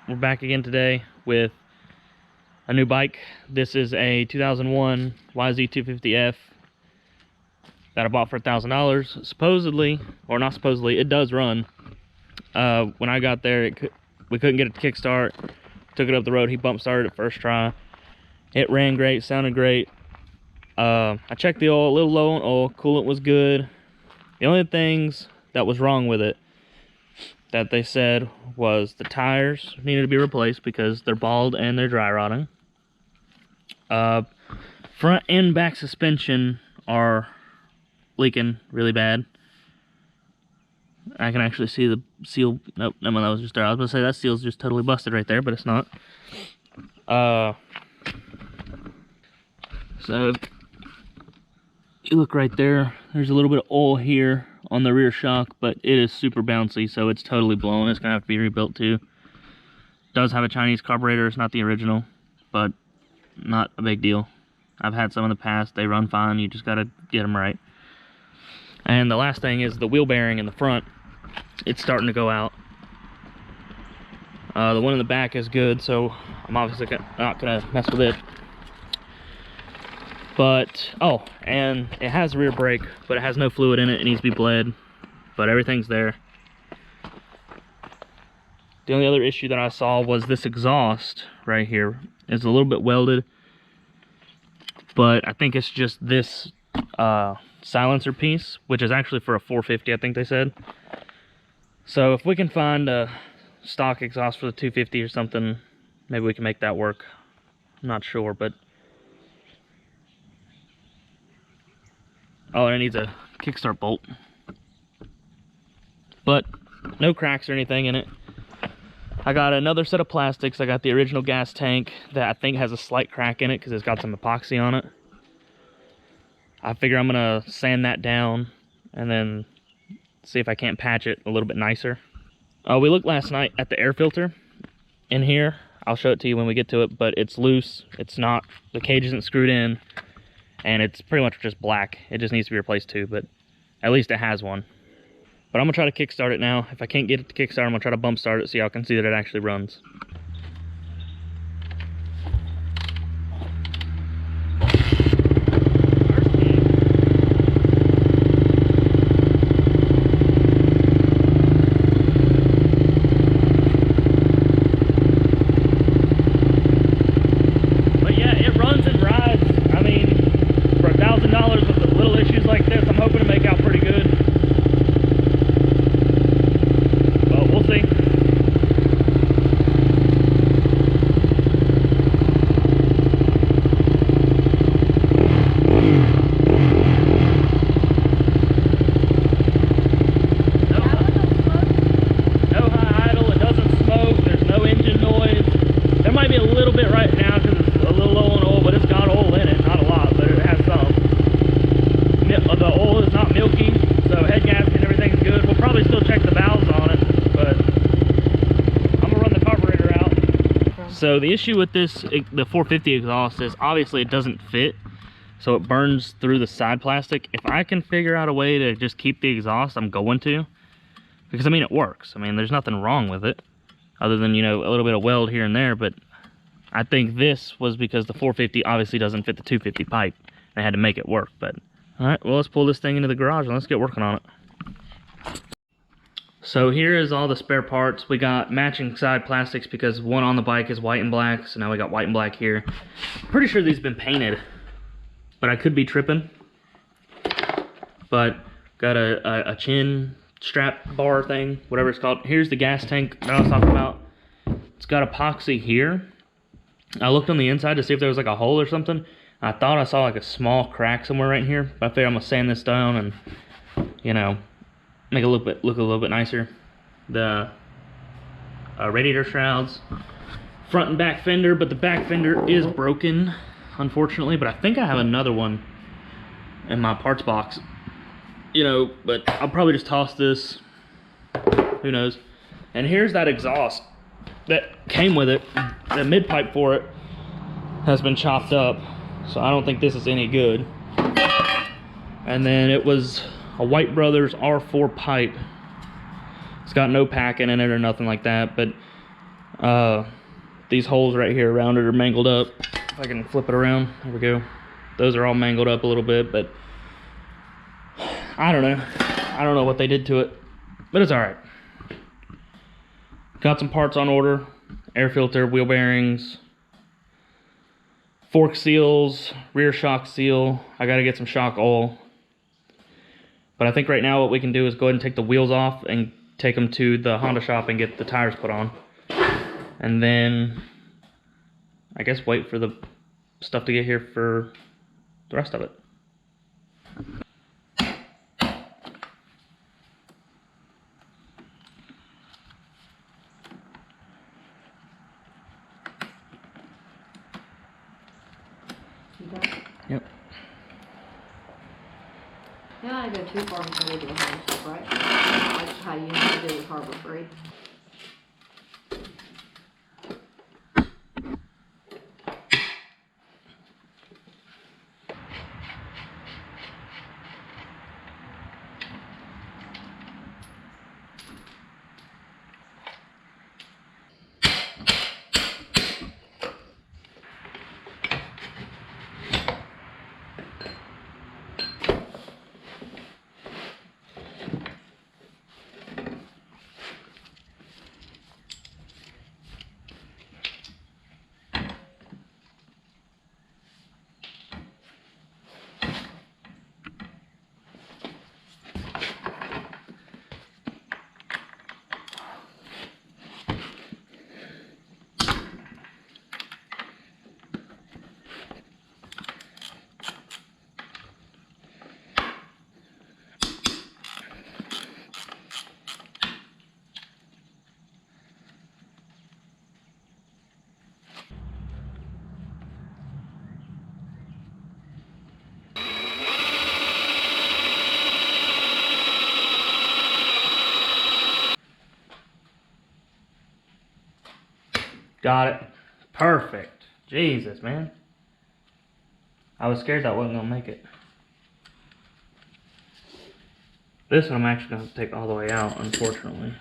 we're back again today with a new bike. This is a 2001 YZ250F that I bought for $1,000. Supposedly, or not supposedly, it does run. When I got there, we couldn't get it to kickstart. Took it up the road. He bump started it first try. It ran great, sounded great. I checked the oil, a little low on oil. Coolant was good. The only things that was wrong with it that they said was the tires needed to be replaced because they're bald and they're dry rotting. Front and back suspension are leaking really bad. I can actually see the seal. Nope, no, that was just there. I was gonna say that seal's just totally busted right there, but it's not. So you look right there, there's a little bit of oil here on the rear shock, but it is super bouncy, so it's totally blown. It's gonna have to be rebuilt too. Does have a Chinese carburetor. It's not the original, but not a big deal. I've had some in the past. They run fine. You just gotta get them right. And the last thing is the wheel bearing in the front. It's starting to go out. The one in the back is good, so I'm obviously not gonna mess with it. But, oh, and it has a rear brake, but it has no fluid in it. It needs to be bled, but everything's there. The only other issue that I saw was this exhaust right here is a little bit welded, but I think it's just this silencer piece, which is actually for a 450, I think they said. So if we can find a stock exhaust for the 250 or something, maybe we can make that work. I'm not sure, but... Oh, and it needs a kickstart bolt. But no cracks or anything in it. I got another set of plastics. I got the original gas tank that I think has a slight crack in it because it's got some epoxy on it. I figure I'm gonna sand that down and then see if I can't patch it a little bit nicer. We looked last night at the air filter in here. I'll show it to you when we get to it, but it's loose. It's not, the cage isn't screwed in, and it's pretty much just black. It just needs to be replaced too, but at least it has one. But I'm gonna try to kickstart it now. If I can't get it to kickstart, I'm gonna try to bump start it so y'all can see that it actually runs. So the issue with this, the 450 exhaust, is obviously it doesn't fit, so it burns through the side plastic. If I can figure out a way to just keep the exhaust, I'm going to, because I mean it works. I mean there's nothing wrong with it, other than, you know, a little bit of weld here and there. But I think this was because the 450 obviously doesn't fit the 250 pipe. They had to make it work. But all right, well, let's pull this thing into the garage and let's get working on it. So here is all the spare parts. We got matching side plastics because one on the bike is white and black, so now we got white and black here. Pretty sure these have been painted, but I could be tripping. But got a chin strap bar thing, whatever it's called. Here's the gas tank that I was talking about. It's got epoxy here. I looked on the inside to see if there was like a hole or something. I thought I saw like a small crack somewhere right here, but I figured I'm gonna sand this down and, you know, make it look a little bit nicer. The radiator shrouds, front and back fender, but the back fender is broken, unfortunately. But I think I have another one in my parts box, you know. But I'll probably just toss this. Who knows? And here's that exhaust that came with it. The mid pipe for it has been chopped up, so I don't think this is any good. And then it was a White Brothers R4 pipe. It's got no packing in it or nothing like that, but These holes right here around it are mangled up. If I can flip it around, there we go. Those are all mangled up a little bit, but I don't know. I don't know what they did to it, but it's all right. Got some parts on order: air filter, wheel bearings, fork seals, rear shock seal. I gotta get some shock oil. But I think right now what we can do is go ahead and take the wheels off and take them to the Honda shop and get the tires put on. And then I guess wait for the stuff to get here for the rest of it. Yep. Yeah, I go too far before we do a home stuff, right? That's how you have to do with Harbor Freight. Got it. Perfect. Jesus, man. I was scared that wasn't gonna make it. This one I'm actually gonna have to take all the way out, unfortunately.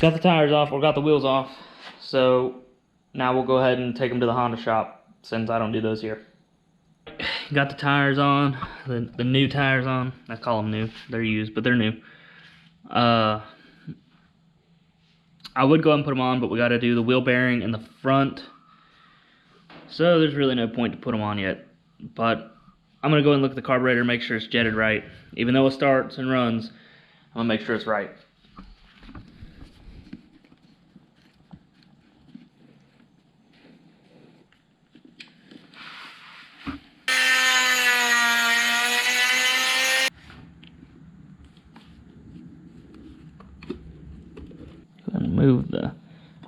Got the tires off, or got the wheels off, so now we'll go ahead and take them to the Honda shop, since I don't do those here. Got the tires on, the new tires on. I call them new, they're used, but they're new. I would go ahead and put them on, but we gotta do the wheel bearing in the front, so there's really no point to put them on yet. But I'm gonna go and look at the carburetor, make sure it's jetted right. Even though it starts and runs, I'm gonna make sure it's right. Move the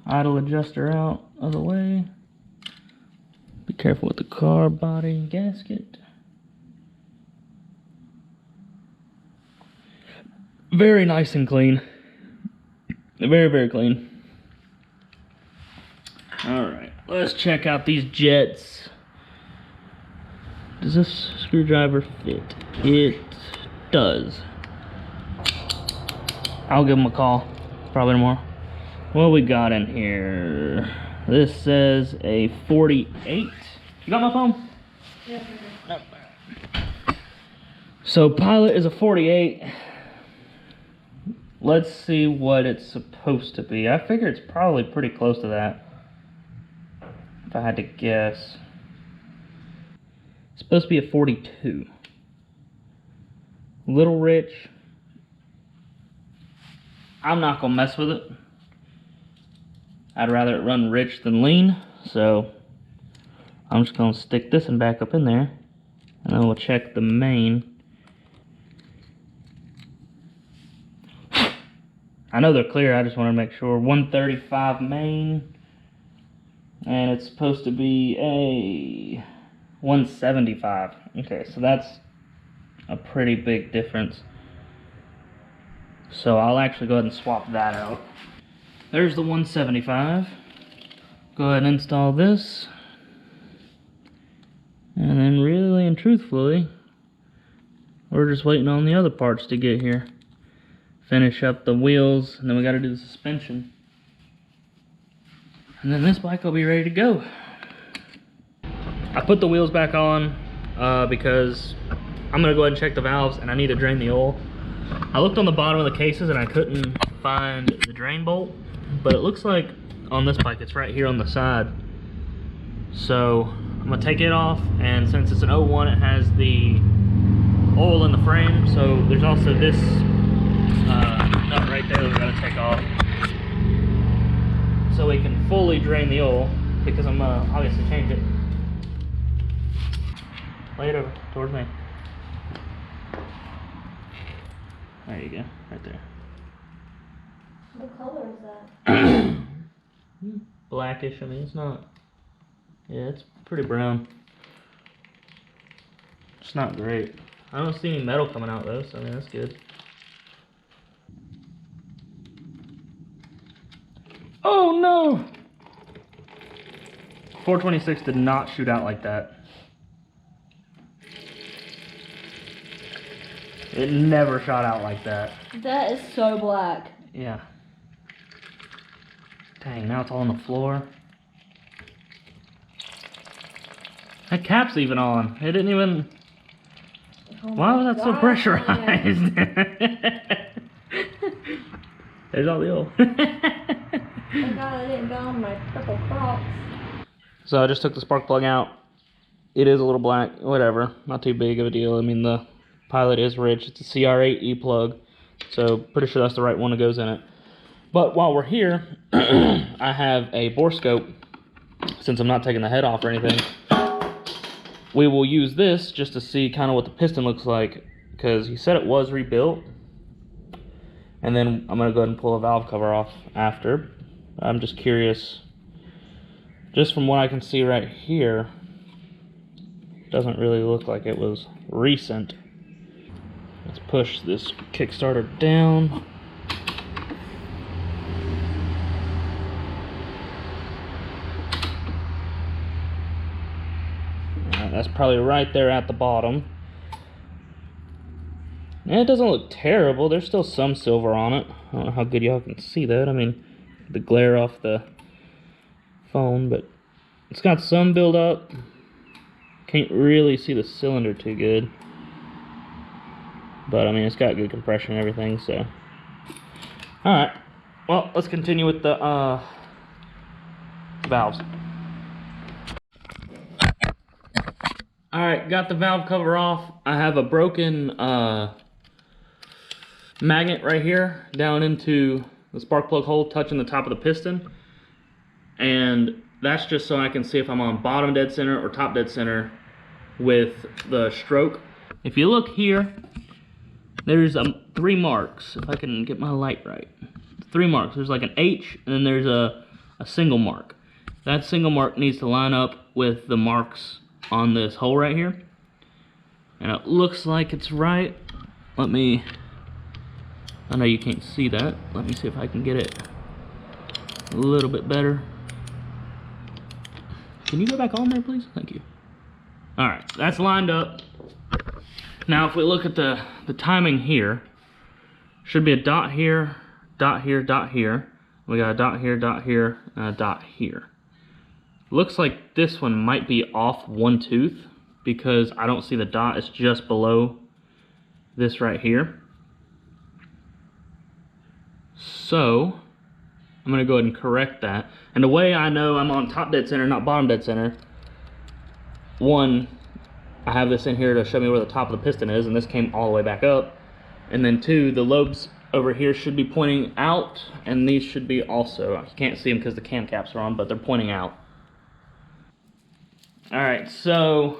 idle adjuster out of the way. Be careful with the car body and gasket. Very nice and clean. Very, very clean. Alright, let's check out these jets. Does this screwdriver fit? It does. I'll give them a call. Probably tomorrow. What we got in here? This says a 48. You got my phone? Yeah. Nope. So Pilot is a 48. Let's see what it's supposed to be. I figure it's probably pretty close to that, if I had to guess. It's supposed to be a 42. Little rich. I'm not gonna mess with it. I'd rather it run rich than lean, so I'm just gonna stick this one back up in there, and then we'll check the main. I know they're clear, I just want to make sure. 135 main, and it's supposed to be a 175. Okay, so that's a pretty big difference. So I'll actually go ahead and swap that out. There's the 175. Go ahead and install this. And then really and truthfully, we're just waiting on the other parts to get here. Finish up the wheels, and then we gotta do the suspension. And then this bike will be ready to go. I put the wheels back on because I'm gonna go ahead and check the valves, and I need to drain the oil. I looked on the bottom of the cases and I couldn't find the drain bolt, but it looks like on this bike it's right here on the side. So I'm gonna take it off, and since it's an 01, it has the oil in the frame, so there's also this nut right there that we gotta take off so we can fully drain the oil, because I'm gonna obviously change it. Lay it over towards me. There you go, right there. What color is that? Blackish. I mean, it's not. Yeah, it's pretty brown. It's not great. I don't see any metal coming out though, so I mean that's good. Oh no! 426 did not shoot out like that. It never shot out like that. That is so black. Yeah. Dang, now it's all on the floor. That cap's even on. It didn't even... Oh Why was that so God. pressurized? There's all the oil. Thank God I didn't go on my purple Crocs. So I just took the spark plug out. It is a little black, whatever. Not too big of a deal. I mean, the Pilot is rich. It's a CR8 E-plug. So pretty sure that's the right one that goes in it. But while we're here, I have a bore scope. Since I'm not taking the head off or anything, we will use this just to see kind of what the piston looks like, because he said it was rebuilt. And then I'm going to go ahead and pull a valve cover off after. I'm just curious. Just from what I can see right here, doesn't really look like it was recent. Let's push this Kickstarter down. That's probably right there at the bottom. And it doesn't look terrible. There's still some silver on it. I don't know how good y'all can see that. I mean, the glare off the phone, but it's got some build up. Can't really see the cylinder too good. But I mean, it's got good compression and everything, so. Alright. Well, let's continue with the valves. Alright, got the valve cover off. I have a broken magnet right here down into the spark plug hole touching the top of the piston. And that's just so I can see if I'm on bottom dead center or top dead center with the stroke. If you look here, there's 3 marks, if I can get my light right. 3 marks. There's like an H, and then there's a single mark. That single mark needs to line up with the marks on this hole right here. And it looks like it's right. I know you can't see that. Let me see if I can get it a little bit better. Can you go back on there, please? Thank you. Alright, that's lined up. Now, if we look at the timing here, should be a dot here, dot here, dot here. We got a dot here, and a dot here. Looks like this one might be off 1 tooth because I don't see the dot. It's just below this right here. So I'm gonna go ahead and correct that. And the way I know I'm on top dead center, not bottom dead center, 1, I have this in here to show me where the top of the piston is, and this came all the way back up. And then 2, the lobes over here should be pointing out, and these should be also. You can't see them because the cam caps are on, but they're pointing out. Alright, so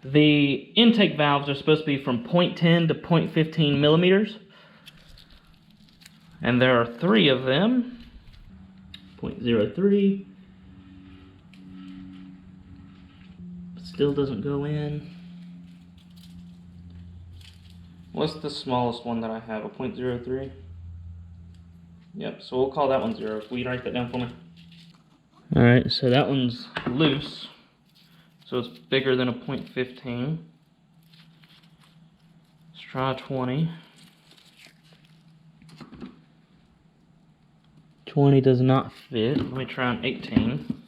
the intake valves are supposed to be from 0.10 to 0.15 millimeters. And there are 3 of them. 0.03. Still doesn't go in. What's the smallest one that I have? A 0.03? Yep, so we'll call that one 0. Will you write that down for me? Alright, so that one's loose. So it's bigger than a .15. Let's try 20. 20 does not fit. Let me try an 18.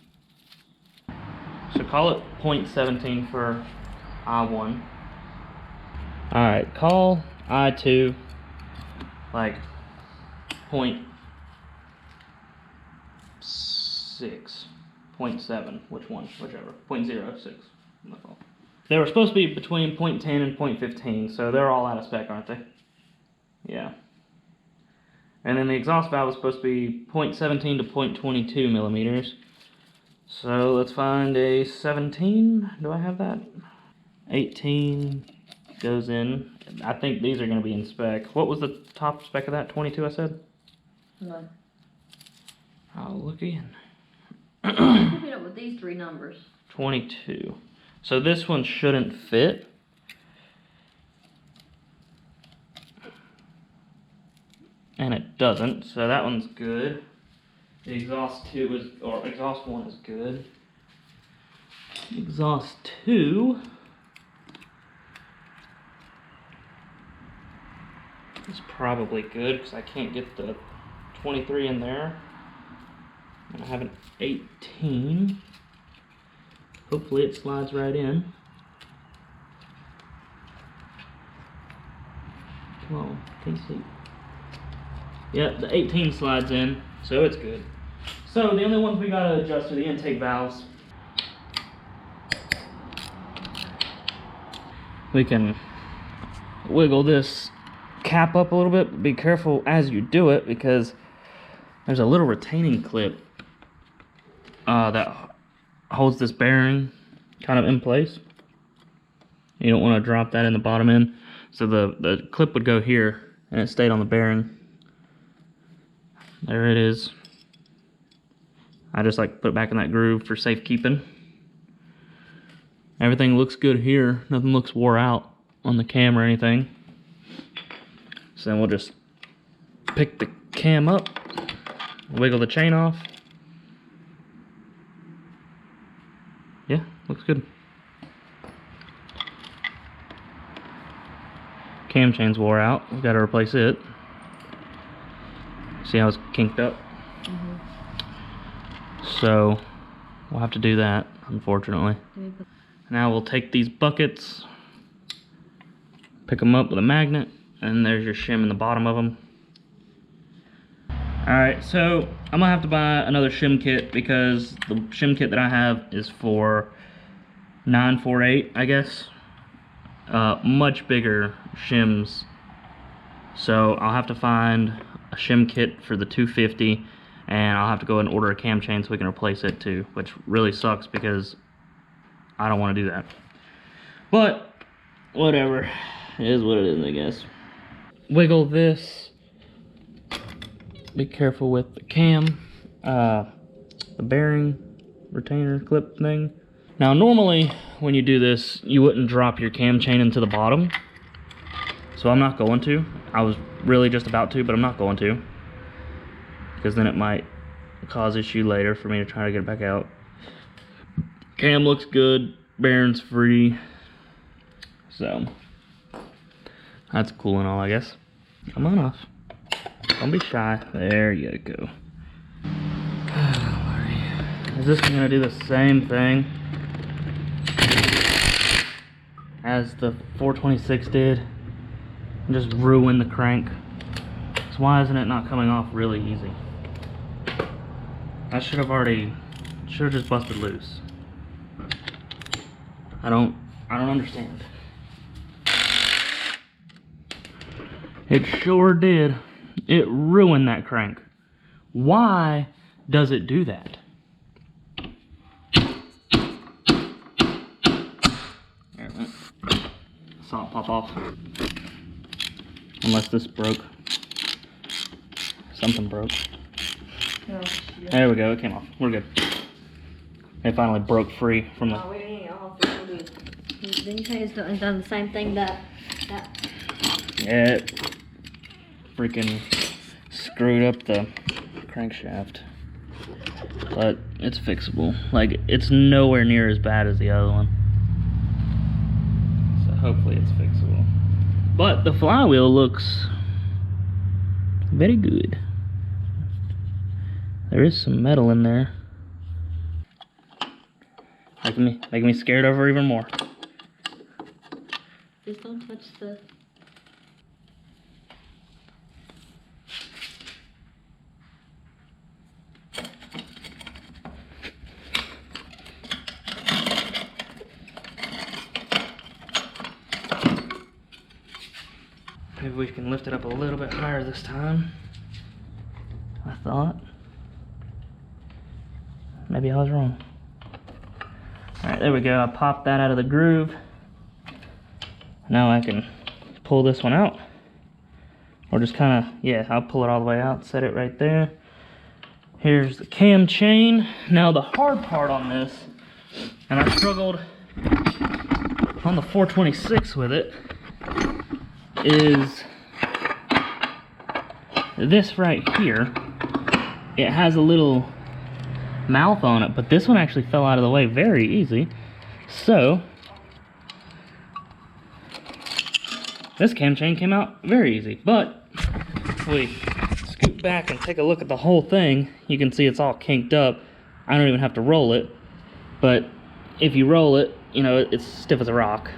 So call it .17 for I1. Alright, call I2 like .6, .7, whichever, .06. My fault. They were supposed to be between .10 and .15, so they're all out of spec, aren't they? Yeah. And then the exhaust valve is supposed to be .17 to .22 millimeters. So let's find a 17. Do I have that? 18 goes in. I think these are going to be in spec. What was the top spec of that? 22, I said? No. I'll look again. Keep it up with these three numbers. 22. So this one shouldn't fit. And it doesn't, so that one's good. The exhaust 1 is good. Exhaust 2 is probably good because I can't get the 23 in there. And I have an 18. Hopefully it slides right in. Come on, can't see. Yep, the 18 slides in, so it's good. So the only ones we gotta adjust are the intake valves. We can wiggle this cap up a little bit, but be careful as you do it because there's a little retaining clip that holds this bearing kind of in place. You don't want to drop that in the bottom end. So the clip would go here and it stayed on the bearing. There it is. I just like put it back in that groove for safekeeping. Everything looks good here. Nothing looks wore out on the cam or anything. So then we'll just pick the cam up, wiggle the chain off. Yeah, looks good. Cam chain's wore out. We've got to replace it. See how it's kinked up? So we'll have to do that, unfortunately. Now we'll take these buckets, pick them up with a magnet, and there's your shim in the bottom of them. Alright, so I'm gonna have to buy another shim kit because the shim kit that I have is for 948, I guess. Much bigger shims. So I'll have to find a shim kit for the 250, and I'll have to go and order a cam chain so we can replace it too, which really sucks because I don't want to do that. But whatever, it is what it is, I guess. Wiggle this. Be careful with the cam, the bearing retainer clip thing. Now normally when you do this, you wouldn't drop your cam chain into the bottom. So I'm not going to. I was really just about to, but I'm not going to. Because then it might cause issue later for me to try to get it back out. Cam looks good, bearing's free. So, that's cool and all, I guess. Come on off. Don't be shy. There you go. Is this gonna do the same thing as the 426 did? And just ruin the crank? So why isn't it not coming off really easy? I should have just busted loose. I don't understand. It sure did. It ruined that crank. Why does it do that? There it went. Saw it pop off. Unless this broke. Something broke. Oh, shit. There we go, it came off. We're good. It finally broke free from the... Oh, we ain't all through this. Didn't you say it's done the same thing that... Yeah, it freaking screwed up the crankshaft. but it's fixable. Like, it's nowhere near as bad as the other one. So hopefully it's fixable. But the flywheel looks very good. There is some metal in there. Making me scared of her even more. Just don't touch the... Maybe we can lift it up a little bit higher this time. I thought. Maybe I was wrong. Alright, there we go. I popped that out of the groove. Now I can pull this one out. Or just kind of, yeah, I'll pull it all the way out, set it right there. Here's the cam chain. Now the hard part on this, and I struggled on the 426 with it, is this right here. It has a little mouth on it, but this one actually fell out of the way very easy. So this cam chain came out very easy, but if we scoot back and take a look at the whole thing, you can see it's all kinked up. I don't even have to roll it, but if you roll it, you know, it's stiff as a rock.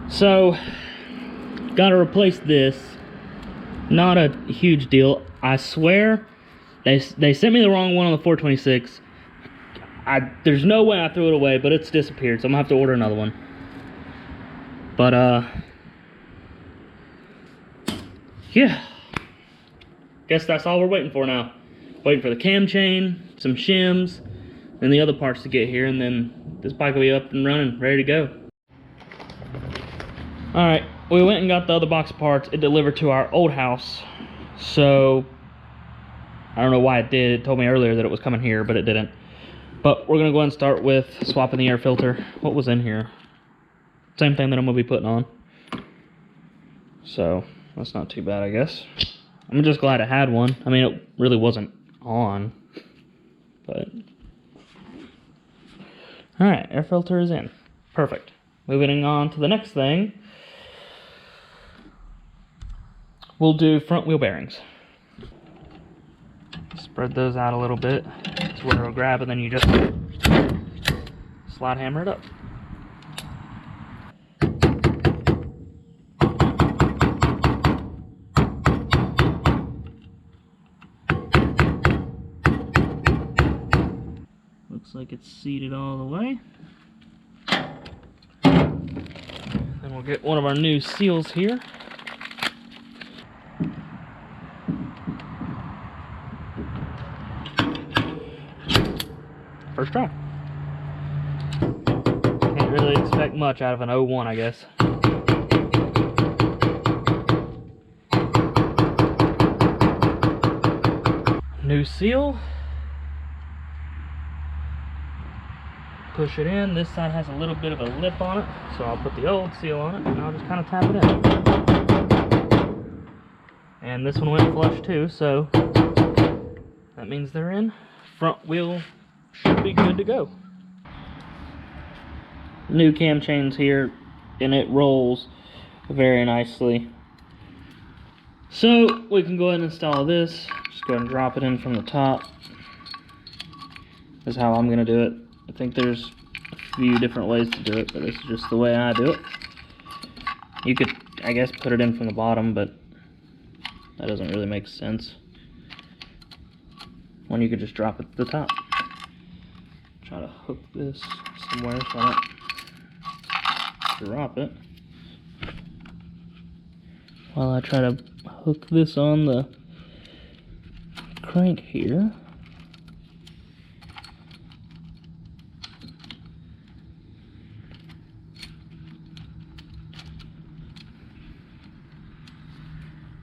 So gotta replace this. Not a huge deal. I swear they sent me the wrong one on the 426. There's no way I threw it away, but it's disappeared, so I'm gonna have to order another one. But yeah, guess that's all we're waiting for now. Waiting for the cam chain, some shims, and the other parts to get here, and then this bike will be up and running, ready to go. Alright, we went and got the other box of parts. It delivered to our old house, so I don't know why it did. It told me earlier that it was coming here, but it didn't. But we're gonna go ahead and start with swapping the air filter. What was in here? Same thing that I'm gonna be putting on. So that's not too bad, I guess. I'm just glad it had one. I mean, it really wasn't on, but all right, air filter is in. Perfect. Moving on to the next thing, we'll do front wheel bearings. Spread those out a little bit. That's where it'll grab, and then you just slide hammer it up. Looks like it's seated all the way. Then we'll get one of our new seals here. First try. Can't really expect much out of an 01, I guess. New seal. Push it in. This side has a little bit of a lip on it, so I'll put the old seal on it and I'll just kind of tap it in. And this one went flush too, so that means they're in. Front wheel should be good to go. New cam chains here, and it rolls very nicely. So we can go ahead and install this. Just go ahead and drop it in from the top. This is how I'm gonna do it. I think there's a few different ways to do it, but this is just the way I do it. You could, I guess, put it in from the bottom, but that doesn't really make sense. When you could just drop it at the top. Try to hook this somewhere so I don't drop it. While I try to hook this on the crank here.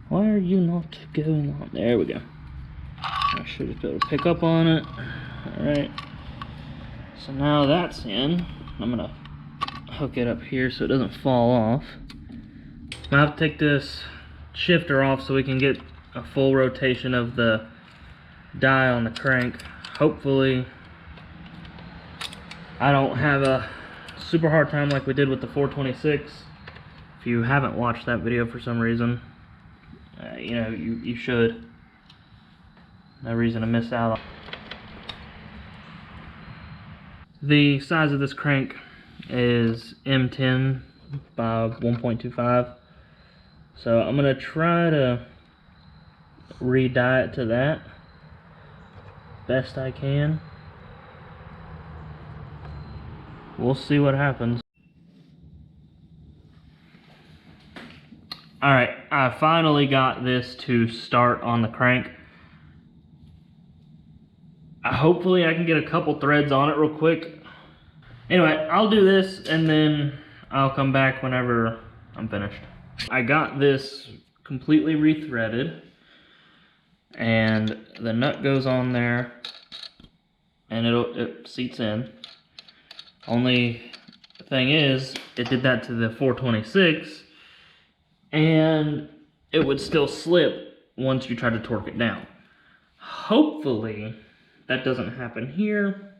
Why are you not going on? There we go. I should just be able to pick up on it. Alright. So now that's in. I'm gonna hook it up here so it doesn't fall off. I'm gonna have to take this shifter off so we can get a full rotation of the die on the crank. Hopefully I don't have a super hard time like we did with the 426. If you haven't watched that video for some reason, you know, you should. No reason to miss out. The size of this crank is M10 by 1.25. So I'm gonna try to re-die it to that best I can. We'll see what happens. Alright, I finally got this to start on the crank. Hopefully I can get a couple threads on it real quick. Anyway, I'll do this and then I'll come back whenever I'm finished. I got this completely rethreaded and the nut goes on there and it seats in. Only thing is, it did that to the 426 and it would still slip once you try to torque it down. Hopefully that doesn't happen here,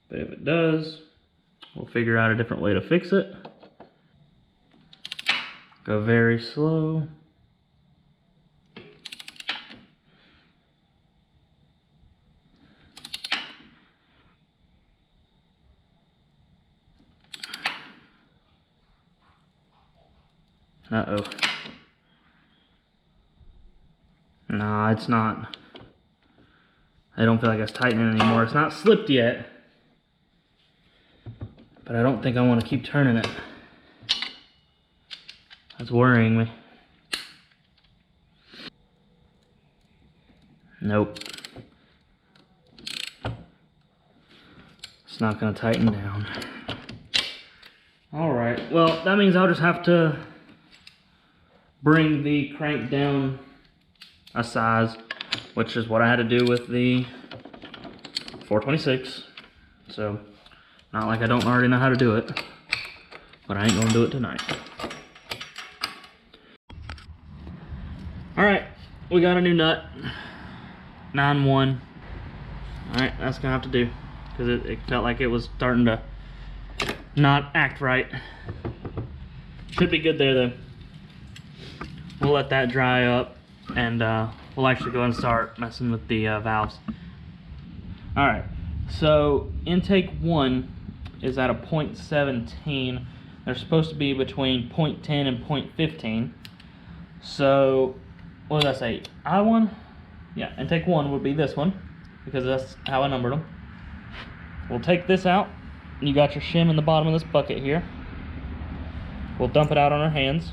but if it does, we'll figure out a different way to fix it. Go very slow. Uh-oh. Nah, it's not. I don't feel like it's tightening anymore. It's not slipped yet. But I don't think I want to keep turning it. That's worrying me. Nope. It's not going to tighten down. Alright, well, that means I'll just have to bring the crank down a size, which is what I had to do with the 426. So, not like I don't already know how to do it, but I ain't gonna do it tonight. Alright, we got a new nut, 9-1. Alright, that's gonna have to do, because it felt like it was starting to not act right. Should be good there though. We'll let that dry up and we'll actually go and start messing with the valves. Alright, so intake 1 is at a 0.17. They're supposed to be between 0.10 and 0.15. So, what did I say? I1? Yeah, intake 1 would be this one, because that's how I numbered them. We'll take this out. You got your shim in the bottom of this bucket here. We'll dump it out on our hands.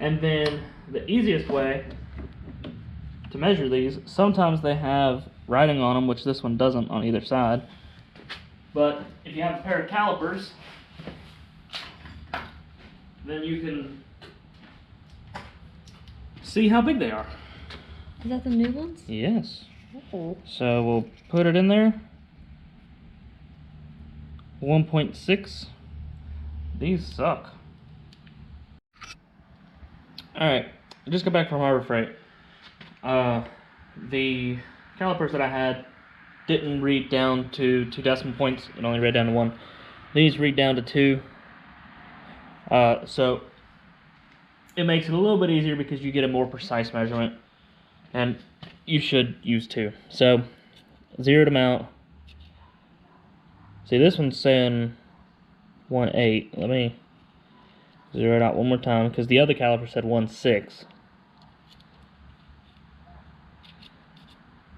And then the easiest way to measure these, sometimes they have writing on them, which this one doesn't on either side. But if you have a pair of calipers, then you can see how big they are. Is that the new ones? Yes. Oh. So we'll put it in there. 1.6. These suck. Alright, I just got back from Harbor Freight. The calipers that I had didn't read down to 2 decimal points. It only read down to 1. These read down to 2. So it makes it a little bit easier because you get a more precise measurement. And you should use 2. So, zeroed them out. See, this one's saying 1.8. Let me zero it out one more time because the other caliper said 1.6.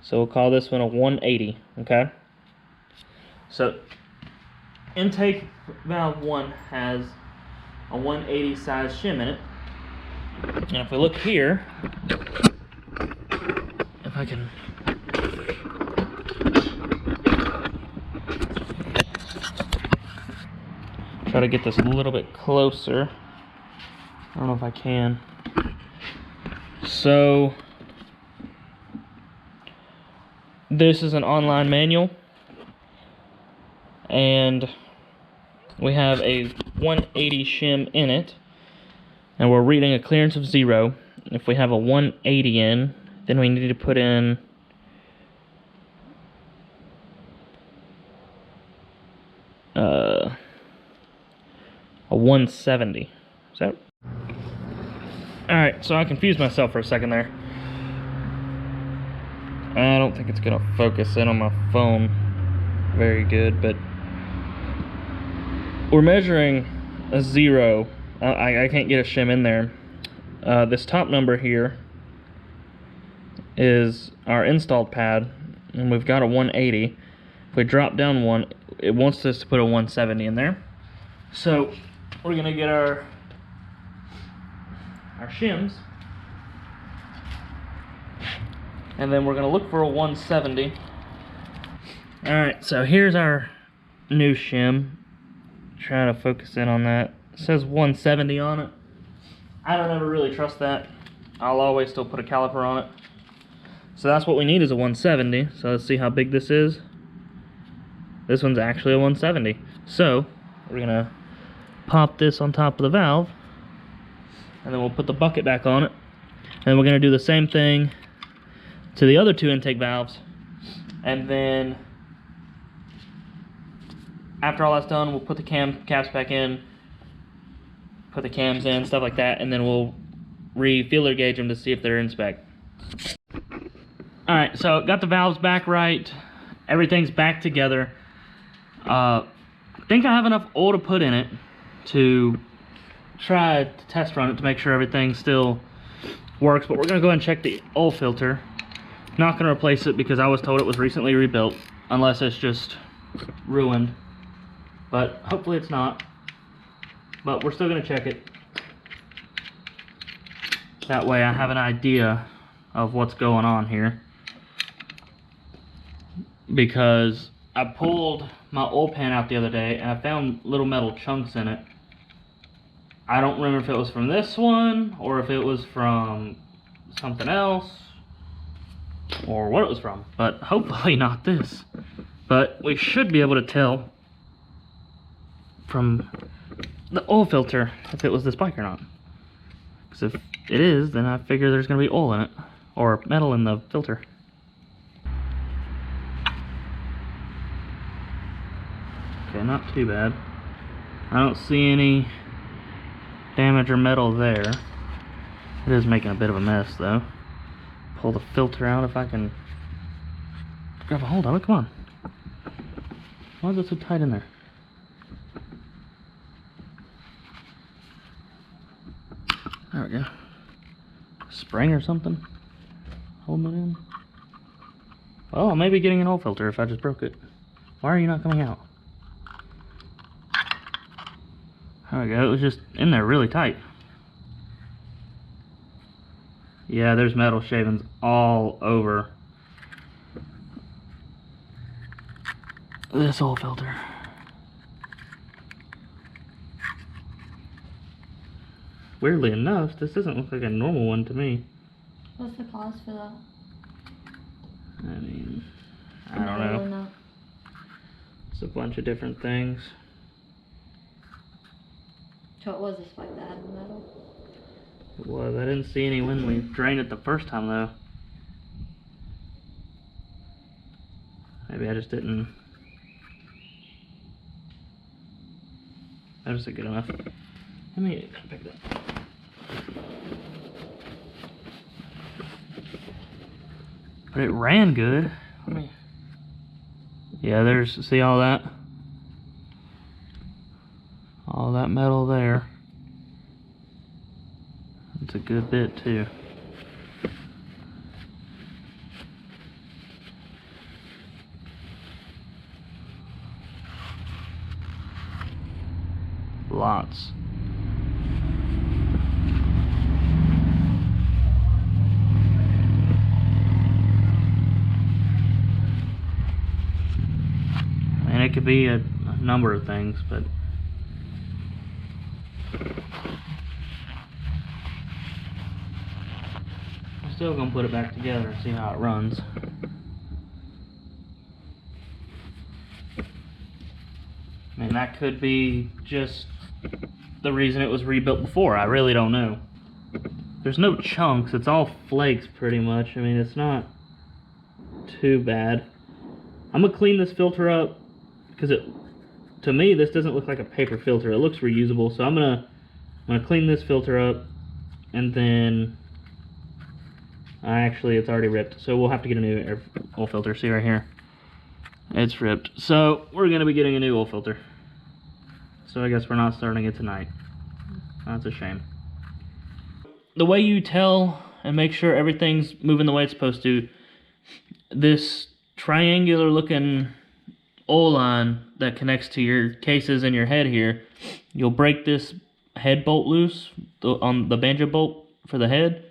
So we'll call this one a 180, okay? So intake valve 1 has a 180 size shim in it. And if we look here, if I can try to get this a little bit closer. I don't know if I can. So this is an online manual, and we have a 180 shim in it, and we're reading a clearance of 0. If we have a 180 in, Then we need to put in a 170. Is that? Alright, so I confused myself for a second there. I don't think it's gonna focus in on my phone very good, but we're measuring a 0. I can't get a shim in there. This top number here is our installed pad, and we've got a 180. If we drop down one, it wants us to put a 170 in there. So we're gonna get our shims, and then we're gonna look for a 170. All right, so here's our new shim. Try to focus in on that. It says 170 on it. I don't ever really trust that. I'll always still put a caliper on it. So that's what we need, is a 170. So let's see how big this is. This one's actually a 170. So we're gonna pop this on top of the valve, and then we'll put the bucket back on it. And we're gonna do the same thing to the other 2 intake valves. And then after all that's done, we'll put the cam caps back in, put the cams in, stuff like that, and then we'll feeler gauge them to see if they're in spec. Alright, so got the valves back right. Everything's back together. I think I have enough oil to put in it to try to test run it to make sure everything still works, but we're going to go ahead and check the oil filter. Not going to replace it because I was told it was recently rebuilt, unless it's just ruined. But hopefully it's not. But we're still going to check it. That way I have an idea of what's going on here. Because I pulled my oil pan out the other day and I found little metal chunks in it. I don't remember if it was from this one or if it was from something else or what it was from, but hopefully not this. But we should be able to tell from the oil filter if it was this bike or not. Because if it is, then I figure there's going to be oil in it or metal in the filter. Okay, not too bad. I don't see any damage or metal there. It is making a bit of a mess though. Pull the filter out if I can grab a hold of it. Come on. Why is it so tight in there? There we go. Spring or something? Holding it in? Oh, I may be getting an oil filter if I just broke it. Why are you not coming out? There we go, it was just in there really tight. Yeah, there's metal shavings all over this oil filter. Weirdly enough, this doesn't look like a normal one to me. What's the cause for that? I mean, I don't know. It's a bunch of different things. So it was just like that in the metal? It was. I didn't see any when we drained it the first time though. Maybe I just didn't notice it good enough. Let me pick it up. But it ran good. Let me. Yeah, there's, see all that? All that metal there. It's a good bit too. Lots. And it could be a number of things, but I'm still gonna put it back together and see how it runs. I mean, that could be just the reason it was rebuilt before. I really don't know. There's no chunks, it's all flakes pretty much. I mean, it's not too bad. I'm gonna clean this filter up because to me, this doesn't look like a paper filter. It looks reusable, so I'm gonna clean this filter up, and then actually it's already ripped, so we'll have to get a new air oil filter. See right here, it's ripped. So we're gonna be getting a new oil filter. So I guess we're not starting it tonight. That's a shame. The way you tell and make sure everything's moving the way it's supposed to, this triangular looking oil line that connects to your cases and your head here, you'll break this head bolt loose on the banjo bolt for the head,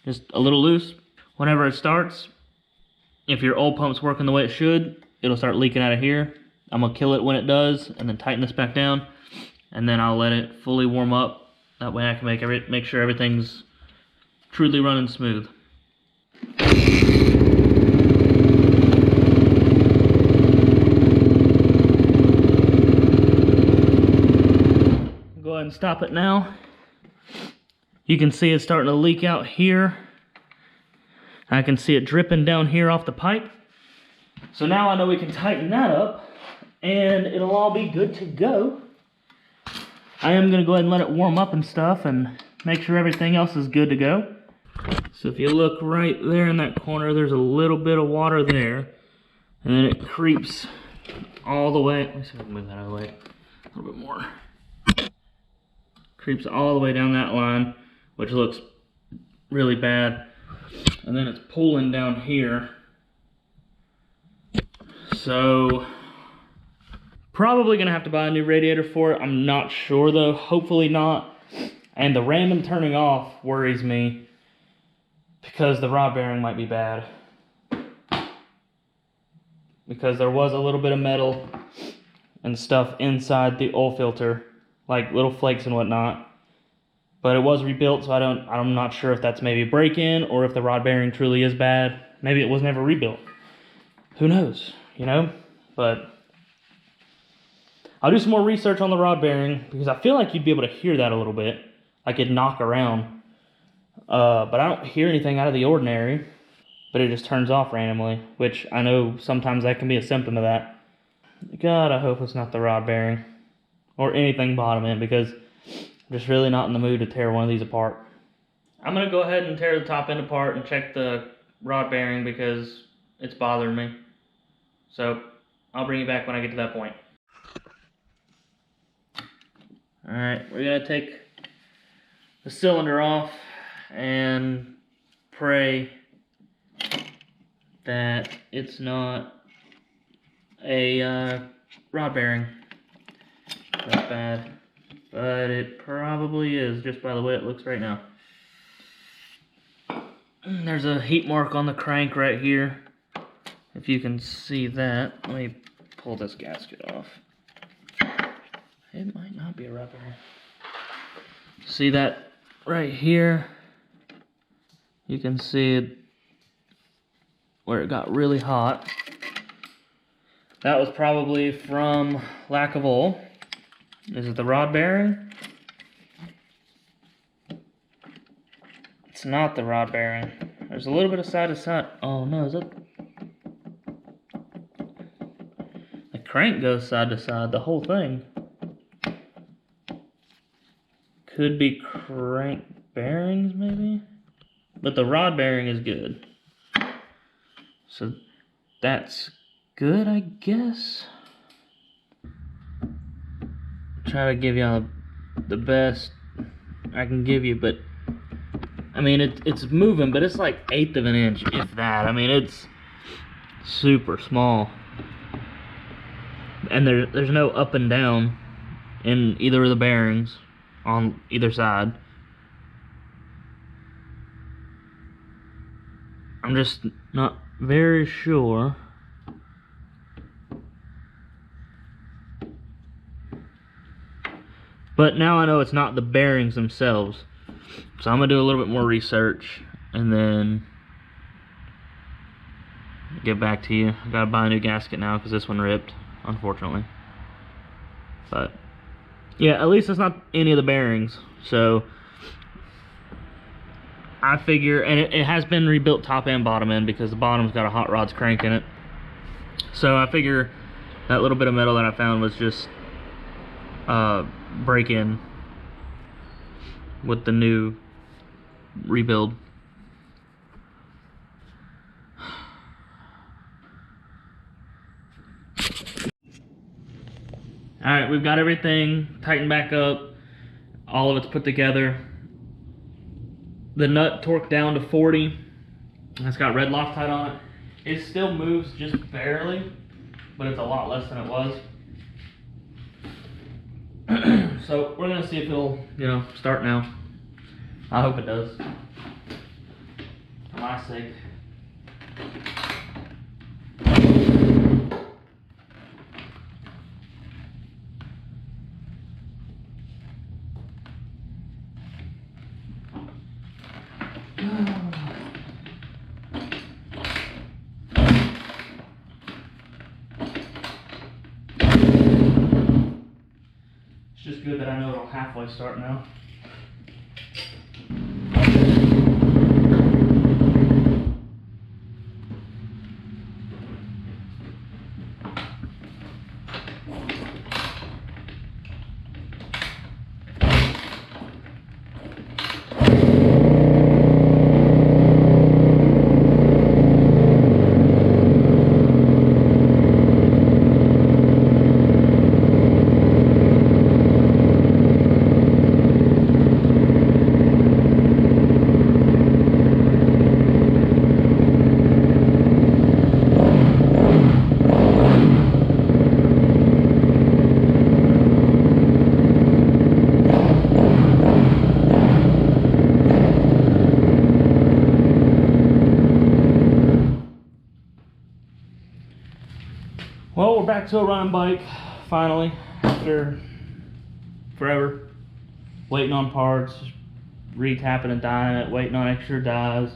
just a little loose. Whenever it starts, if your oil pump's working the way it should, it'll start leaking out of here. I'm gonna kill it when it does and then tighten this back down, and then I'll let it fully warm up. That way I can make sure everything's truly running smooth. Go ahead and stop it now. You can see it's starting to leak out here. I can see it dripping down here off the pipe. So now I know we can tighten that up and it'll all be good to go. I am gonna go ahead and let it warm up and stuff and make sure everything else is good to go. So if you look right there in that corner, there's a little bit of water there, and then it creeps all the way. Let me see if I can move that out of the way a little bit more. Creeps all the way down that line, which looks really bad. And then it's pulling down here. So probably gonna have to buy a new radiator for it. I'm not sure though, hopefully not. And the random turning off worries me because the rod bearing might be bad. Because there was a little bit of metal and stuff inside the oil filter, like little flakes and whatnot. But it was rebuilt, so I'm not sure if that's maybe a break-in or if the rod bearing truly is bad. Maybe it was never rebuilt. Who knows, you know? But I'll do some more research on the rod bearing because I feel like you'd be able to hear that a little bit, like it'd knock around. But I don't hear anything out of the ordinary, but it just turns off randomly, which I know sometimes that can be a symptom of that. God, I hope it's not the rod bearing or anything bottom end because I'm just really not in the mood to tear one of these apart. I'm gonna go ahead and tear the top end apart and check the rod bearing because it's bothering me. So I'll bring you back when I get to that point. Alright, we're gonna take the cylinder off and pray that it's not a rod bearing. That's bad. But it probably is, just by the way it looks right now. There's a heat mark on the crank right here. If you can see that. Let me pull this gasket off. It might not be a rod bearing. See that right here? You can see it where it got really hot. That was probably from lack of oil. Is it the rod bearing? It's not the rod bearing. There's a little bit of side to side. Oh no, is it? The crank goes side to side, the whole thing. Could be crank bearings maybe? But the rod bearing is good. So that's good, I guess. Try to give you the best I can give you, but I mean it's moving, but it's like 1/8 of an inch, if that. I mean it's super small, and there's no up and down in either of the bearings on either side. I'm just not very sure. But now I know it's not the bearings themselves. So I'm gonna do a little bit more research and then get back to you. I gotta buy a new gasket now because this one ripped, unfortunately. But yeah, at least it's not any of the bearings. So I figure, and it has been rebuilt top and bottom end because the bottom's got a hot rods crank in it. So I figure that little bit of metal that I found was just break in with the new rebuild. Alright, we've got everything tightened back up. All of it's put together. The nut torqued down to 40. It's got red Loctite on it. It still moves just barely, but it's a lot less than it was. So we're gonna see if it'll, start now. I hope it does. For my sake. It's just good that I know it'll halfway start now. Well, we're back to a running bike, finally, after forever. Waiting on parts, re-tapping and dyeing it, waiting on extra dyes.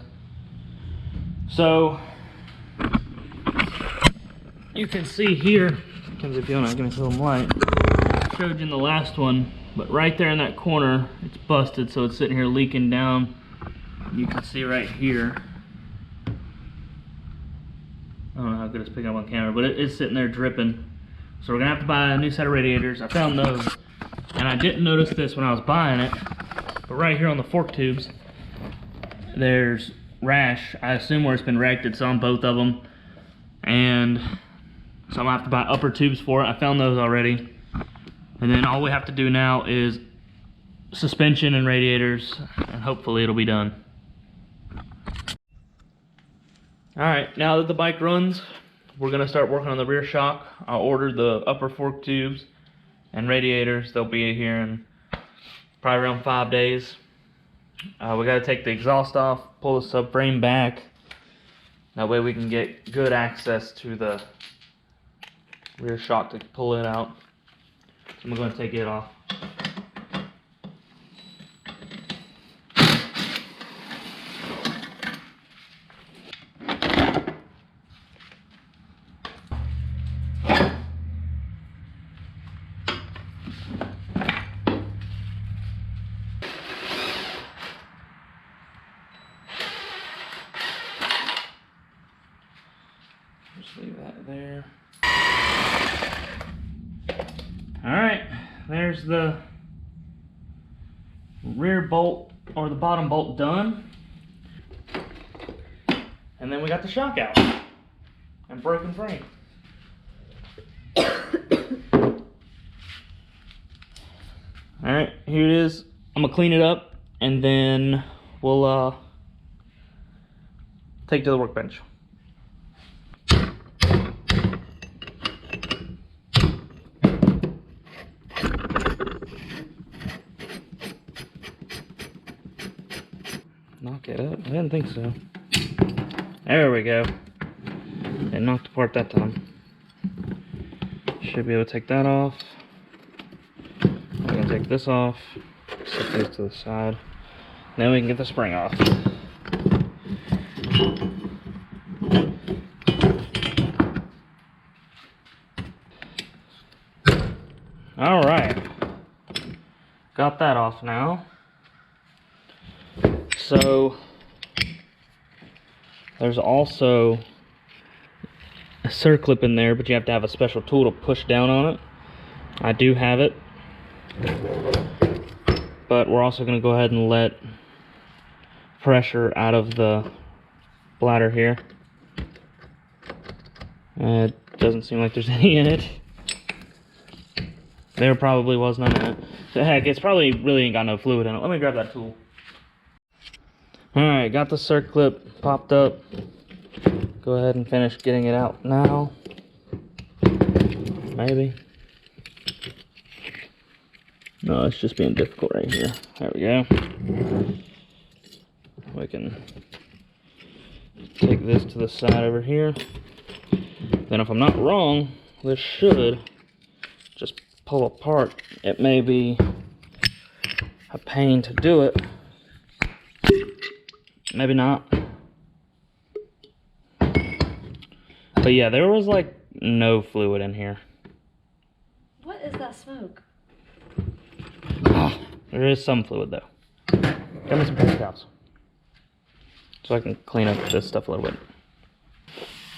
So, you can see here, comes if you want to give me some light. I showed you in the last one, but right there in that corner, it's busted, so it's sitting here leaking down. You can see right here. I don't know how good it's picking up on camera, but it is sitting there dripping. So we're gonna have to buy a new set of radiators. I found those, and I didn't notice this when I was buying it, but right here on the fork tubes, there's rash. I assume where it's been wrecked, it's on both of them. And so I'm gonna have to buy upper tubes for it. I found those already. And then all we have to do now is suspension and radiators, and hopefully it'll be done. Alright, now that the bike runs, we're going to start working on the rear shock. I ordered the upper fork tubes and radiators. They'll be here in probably around 5 days. We got to take the exhaust off, pull the subframe back. That way we can get good access to the rear shock to pull it out. So I'm going to take it off. Just leave that there. Alright, there's the rear bolt, or the bottom bolt, done. And then we got the shock out and broken frame. Alright, here it is. I'm gonna clean it up and then we'll take it to the workbench. Knock it up? I didn't think so. There we go. It knocked apart that time. Should be able to take that off. I'm gonna take this off. Set these to the side. Then we can get the spring off. Alright. Got that off now. So There's also a circlip in there, but you have to have a special tool to push down on it. I do have it. But we're also going to go ahead and let pressure out of the bladder here. It doesn't seem like there's any in it. There probably was none in it. So heck, it's probably really ain't got no fluid in it. Let me grab that tool. Alright, got the circlip popped up. Go ahead and finish getting it out now. Maybe. No, it's just being difficult right here. There we go. We can take this to the side over here. Then if I'm not wrong, this should just pull apart. It may be a pain to do it. Maybe not. But yeah, there was like no fluid in here. What is that smoke? There is some fluid though. Got me some paper towels, so I can clean up this stuff a little bit.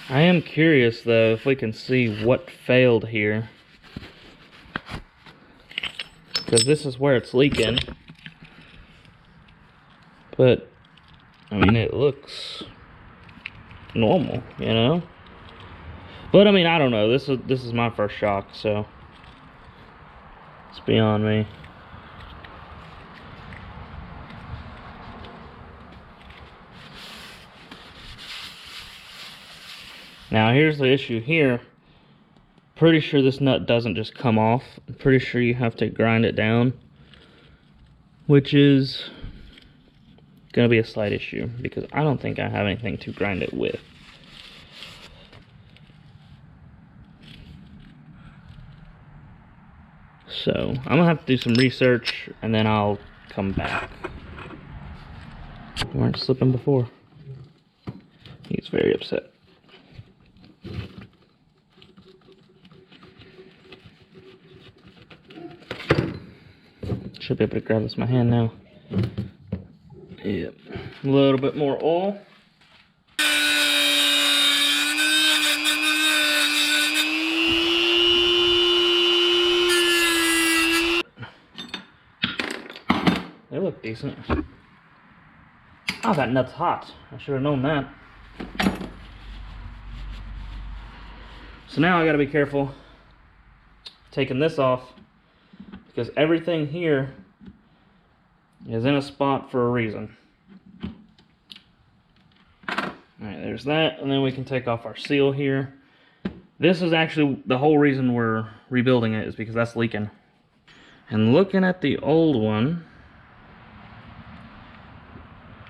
I am curious though if we can see what failed here, because this is where it's leaking. But I mean, it looks normal, you know. But I mean, I don't know. This is my first shock, so it's beyond me. Now here's the issue here. Pretty sure this nut doesn't just come off. I'm pretty sure you have to grind it down, which is gonna be a slight issue because I don't think I have anything to grind it with. So I'm gonna have to do some research and then I'll come back. You weren't slipping before. He's very upset. Should be able to grab this with my hand now. Yep. A little bit more oil. They look decent. Oh, that nut's hot. I should have known that. So now I gotta be careful taking this off because everything here is in a spot for a reason. Alright, there's that, and then we can take off our seal here. This is actually the whole reason we're rebuilding it, is because that's leaking. And looking at the old one,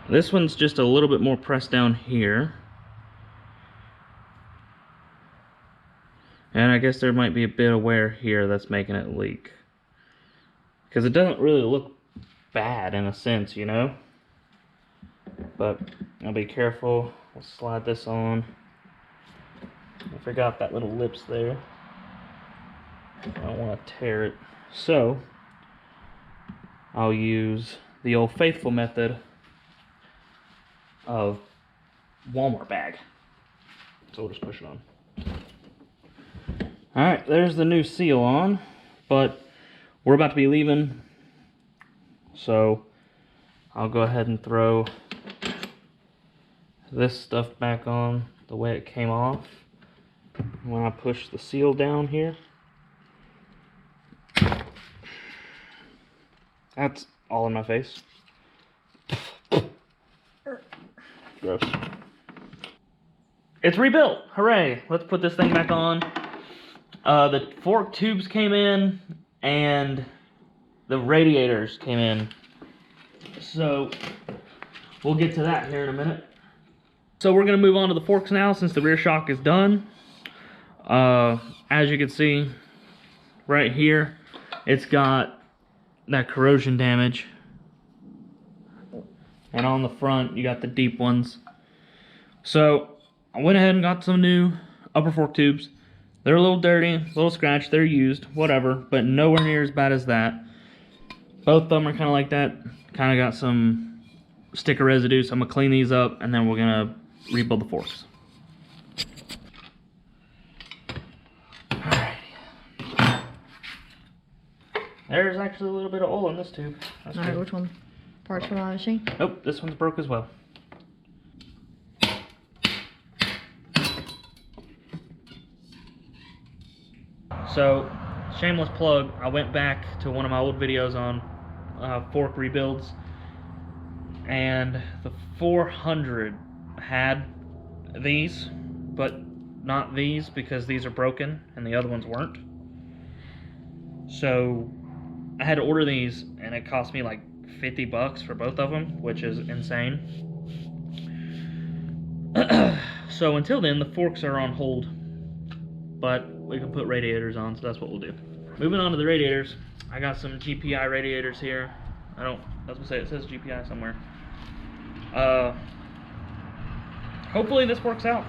this one's just a little bit more pressed down here. And I guess there might be a bit of wear here that's making it leak. Because it doesn't really look bad in a sense, you know? But I'll be careful. We'll slide this on. I forgot that little lips there. I don't want to tear it. So, I'll use the old faithful method of Walmart bag. So we'll just push it on. Alright, there's the new seal on, but we're about to be leaving, so I'll go ahead and throw this stuff back on the way it came off. When I push the seal down here, that's all in my face. Gross. It's rebuilt! Hooray! Let's put this thing back on. The fork tubes came in, and the radiators came in. So, we'll get to that here in a minute. So we're going to move on to the forks now, since the rear shock is done. As you can see, right here, it's got that corrosion damage. And on the front, you got the deep ones. So, I went ahead and got some new upper fork tubes. They're a little dirty, a little scratched, they're used, whatever, but nowhere near as bad as that. Both of them are kind of like that, kind of got some sticker residue, so I'm going to clean these up, and then we're going to rebuild the forks. Alright. There's actually a little bit of oil in this tube. That's Alright, good. which one? Parts for my machine? Nope, this one's broke as well. So, shameless plug, I went back to one of my old videos on fork rebuilds, and the 400 had these, but not these because these are broken and the other ones weren't. So I had to order these, and it cost me like 50 bucks for both of them, which is insane. So until then, the forks are on hold, but we can put radiators on, so that's what we'll do. Moving on to the radiators, I got some GPI radiators here. I was gonna say, it says GPI somewhere. Hopefully this works out.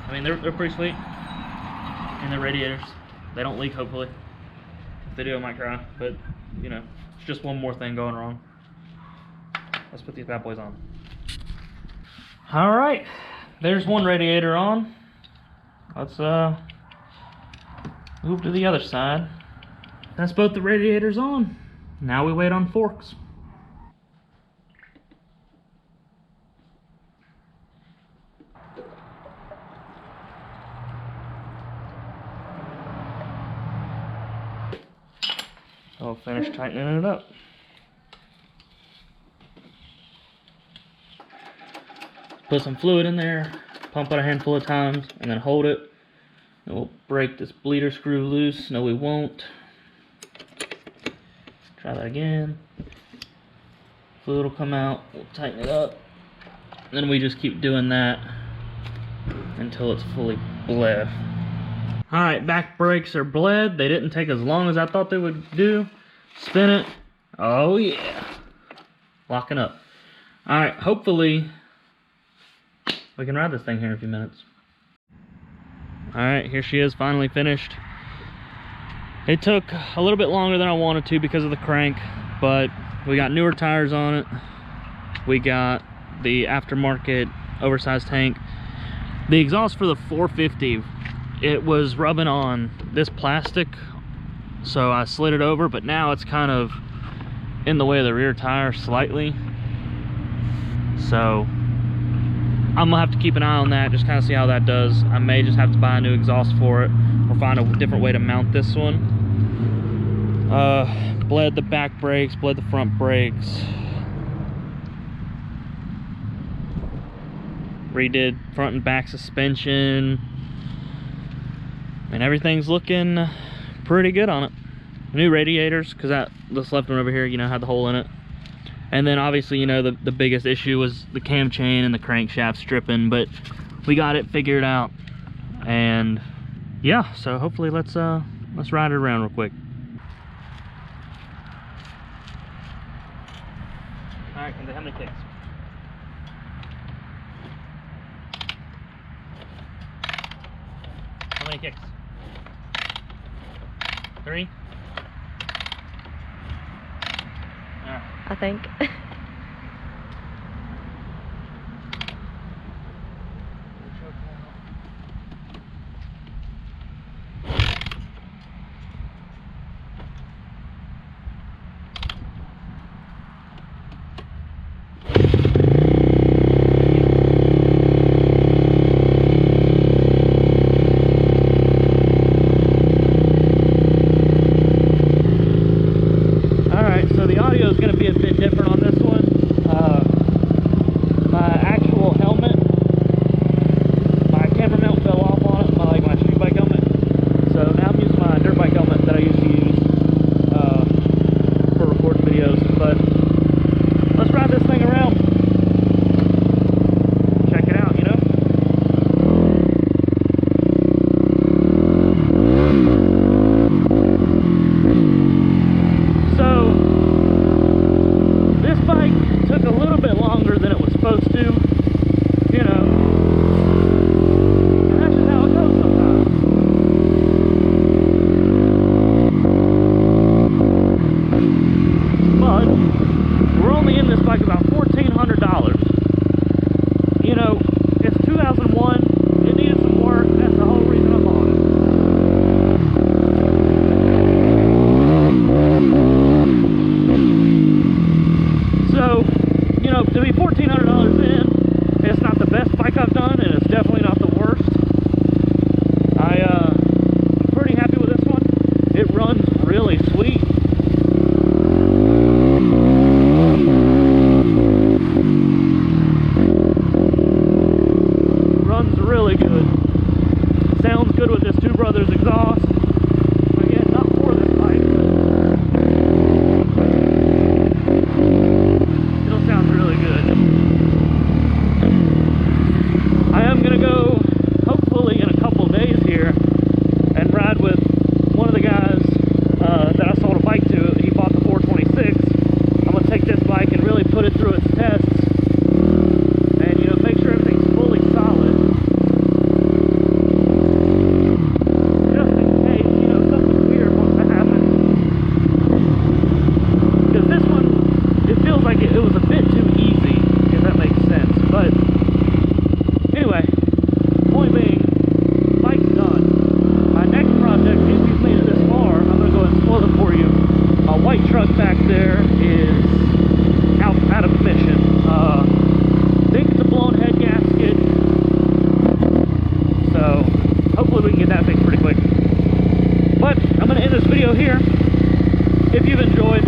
I mean, they're pretty sweet, and they're radiators. They don't leak, hopefully. If they do, I might cry, but you know, it's just one more thing going wrong. Let's put these bad boys on. All right, there's one radiator on. Let's move to the other side. That's both the radiators on. Now we wait on forks. I'll finish tightening it up. Put some fluid in there, pump it a handful of times, and then hold it. And we'll break this bleeder screw loose. No, we won't. Try that again. Fluid will come out, we'll tighten it up. And then we just keep doing that until it's fully bled. Alright, back brakes are bled. They didn't take as long as I thought they would do. Spin it. Oh yeah. Locking up. Alright, hopefully we can ride this thing here in a few minutes. Alright, here she is, finally finished. It took a little bit longer than I wanted to because of the crank, but we got newer tires on it. We got the aftermarket oversized tank. The exhaust for the 450, it was rubbing on this plastic, so I slid it over, but now it's kind of in the way of the rear tire slightly. So I'm gonna have to keep an eye on that, just kind of see how that does. I may just have to buy a new exhaust for it or find a different way to mount this one. Bled the back brakes, bled the front brakes. Redid front and back suspension. And everything's looking pretty good on it. New radiators, because this left one over here, you know, had the hole in it. And then obviously, you know, the biggest issue was the cam chain and the crankshaft stripping, but we got it figured out. And yeah, so hopefully let's ride it around real quick. All right, how many kicks? How many kicks? 3? Alright. I think. So the audio is going to be a bit different on this Brothers exhaust. Again, not for this bike, but it'll sound really good. I am gonna go, hopefully in a couple days here, and ride with one of the guys that I sold a bike to. He bought the 426. I'm gonna take this bike and really put it through its tests, and you know, make sure everything's fully solid, just in case, you know, something weird wants to happen. Because this one, it feels like it was a bit too easy, if that makes sense. But anyway, point being, bike's done. My next project, if you've made it this far, I'm gonna go ahead and spoil it for you. My white truck back there is out of commission. I think it's a blown head gasket. So hopefully we can get that fixed pretty quick. But I'm gonna end this video here. If you've enjoyed,